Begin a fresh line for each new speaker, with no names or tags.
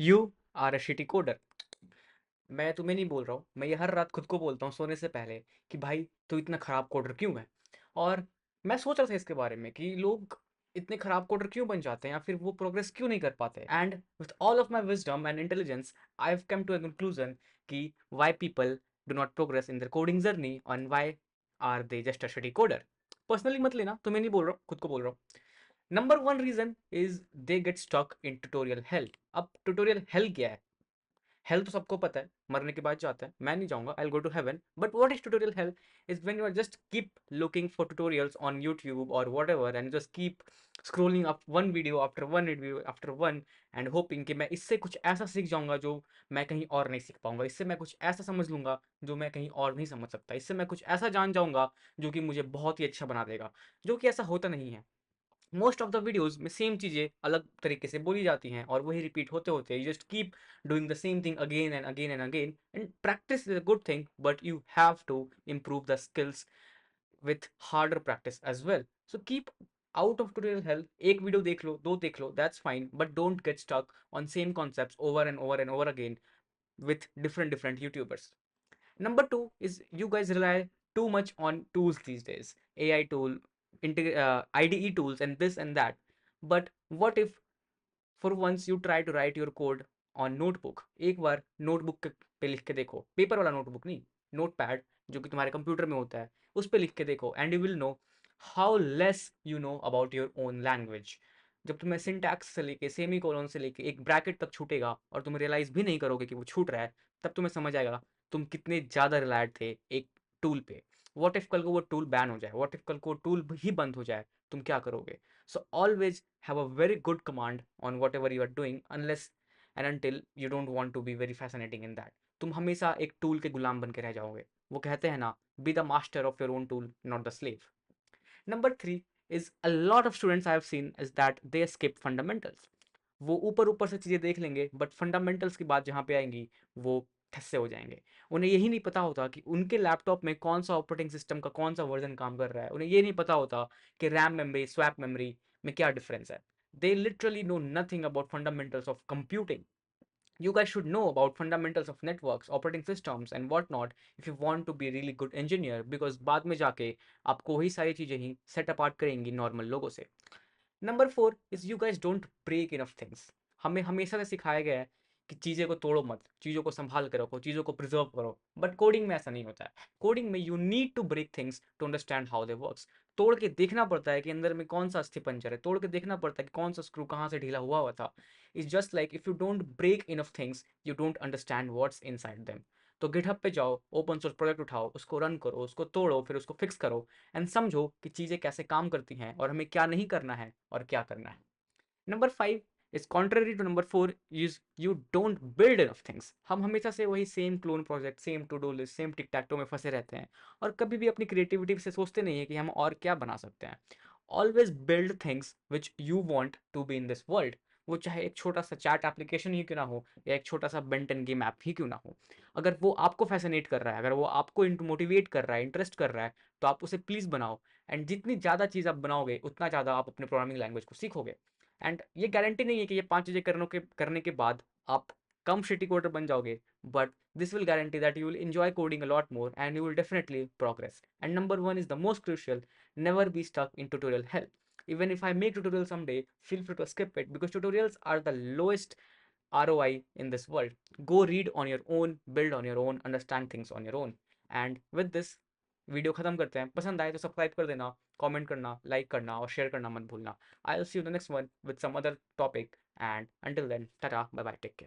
You are a shitty coder. मैं तुम्हें नहीं बोल रहा हूँ, मैं ये हर रात खुद को बोलता हूँ सोने से पहले कि भाई तू इतना खराब कोडर क्यों है। और मैं सोच रहा था इसके बारे में कि लोग इतने खराब कोडर क्यों बन जाते हैं या फिर वो प्रोग्रेस क्यों नहीं कर पाते। And with all of my wisdom and intelligence I have come to a conclusion कि why people do not progress in their coding journey and why are they just a shitty coder. Personally मत लेना, तुम्हें नहीं बोल रहा हूँ, खुद को बोल रहा हूँ। Number one reason is they get stuck in tutorial hell. अब ट्यूटोरियल हेल क्या है? हेल तो सबको पता है, मरने के बाद जाता है, मैं नहीं जाऊंगा, I will go to heaven. But what is tutorial hell? Is when you are just keep looking for tutorials on YouTube और whatever and just keep scrolling up one video after one video after one and hoping कि मैं इससे कुछ ऐसा सीख जाऊंगा जो मैं कहीं और नहीं सीख पाऊंगा, इससे मैं कुछ ऐसा समझ लूंगा जो मैं कहीं और नहीं समझ सकता, इससे मैं कुछ ऐसा जान जाऊंगा जो कि मुझे बहुत ही अच्छा बना देगा। जो कि ऐसा होता नहीं है। मोस्ट ऑफ द वीडियोज में सेम चीज़ें अलग तरीके से बोली जाती हैं और वही रिपीट होते होते you just keep doing the same thing again and again and again. And practice is a good thing but you have to improve the skills with harder practice as well. So keep out of tutorial hell. एक video देख लो, दो देख लो, that's fine, but don't get stuck on same concepts over and over and over again with different YouTubers. Number two is you guys rely too much on tools these days, AI tool, IDE tools, and this and that. But what if for once you try to write your code on notebook? एक बार notebook पे लिख के देखो, paper वाला notebook नहीं, note pad जो कि तुम्हारे कंप्यूटर में होता है, उस पे लिख के देखो and you will know how less you know about your own language. जब तुम्हें सिंटैक्स से लेके सेमी कोलन से लेके एक ब्रैकेट तक छूटेगा और तुम रियलाइज भी नहीं करोगे कि वो छूट रहा है, तब तुम्हें समझ आएगा तुम कितने ज़्यादा रिलायड थे एक टूल पे। व्हाट इफ कल को वो टूल बैन हो जाए, व्हाट इफ कल को वो टूल ही बंद हो जाए, तुम क्या करोगे? So always have a very good command on whatever you are doing unless and until you don't want to be very fascinating in that. तुम हमेशा एक टूल के गुलाम बन के रह जाओगे। वो कहते हैं ना, be the master of your own tool not the slave. Number three is a lot of students I have seen is that they skip fundamentals. वो ऊपर ऊपर से चीज़ें देख लेंगे बट फंडामेंटल्स की बात जहाँ पे आएंगी वो ठस्से हो जाएंगे। उन्हें यही नहीं पता होता कि उनके लैपटॉप में कौन सा ऑपरेटिंग सिस्टम का कौन सा वर्जन काम कर रहा है, उन्हें ये नहीं पता होता कि रैम मेमोरी स्वैप मेमोरी में क्या डिफरेंस है। They literally know nothing about fundamentals of computing. You guys should know about fundamentals of networks, operating systems and whatnot if you want to be a really good engineer, because बाद में जाके आपको वही सारी चीज़ें ही set apart करेंगी normal लोगों से। Number four is you guys don't break enough things. हमें हमेशा से सिखाया गया है कि चीज़ें को तोड़ो मत, चीज़ों को संभाल के रखो, चीज़ों को प्रिजर्व करो, बट कोडिंग में ऐसा नहीं होता है। कोडिंग में you need to break things to understand how they works. तोड़ के देखना पड़ता है कि अंदर में कौन सा अस्थि पंजर है, तोड़ के देखना पड़ता है कि कौन सा स्क्रू कहाँ से ढीला हुआ हुआ था। It's just like if you don't break enough things you don't understand what's inside them. तो गिटहब पे जाओ, ओपन सोर्स प्रोजेक्ट उठाओ, उसको रन करो, उसको तोड़ो, फिर उसको फिक्स करो एंड समझो कि चीज़ें कैसे काम करती हैं और हमें क्या नहीं करना है और क्या करना है। Number five is contrary to number four is you don't build enough things. हम हमेशा से वही same clone project, same to do list, same tic tac toe में फंसे रहते हैं और कभी भी अपनी क्रिएटिविटी से सोचते नहीं है कि हम और क्या बना सकते हैं। Always build things which you want to be in this world. वो चाहे एक छोटा सा चैट एप्लीकेशन ही क्यों ना हो या एक छोटा सा बेंटन गेम ऐप ही क्यों ना हो, अगर वो आपको फैसिनेट कर रहा है, अगर वो आपको मोटिवेट कर रहा है, इंटरेस्ट कर रहा है, तो आप उसे प्लीज़ बनाओ। एंड जितनी ज़्यादा चीज़ आप बनाओगे उतना ज़्यादा आप अपने प्रोग्रामिंग लैंग्वेज को सीखोगे। एंड ये गारंटी नहीं है कि ये पांच चीज़ें करने के बाद आप कम शिटी कोडर बन जाओगे, but this will guarantee that you will enjoy coding a lot more and you will definitely progress. And number one is the most crucial: never be stuck in tutorial hell. Even if I make tutorial someday, feel free to skip it because tutorials are the lowest ROI in this world. Go read on your own, build on your own, understand things on your own. And with this video खत्म करते हैं। पसंद आए तो subscribe कर देना, comment करना, like करना और शेयर करना मत भूलना। I will see you the next one with some other topic and until then tata bye bye, take care.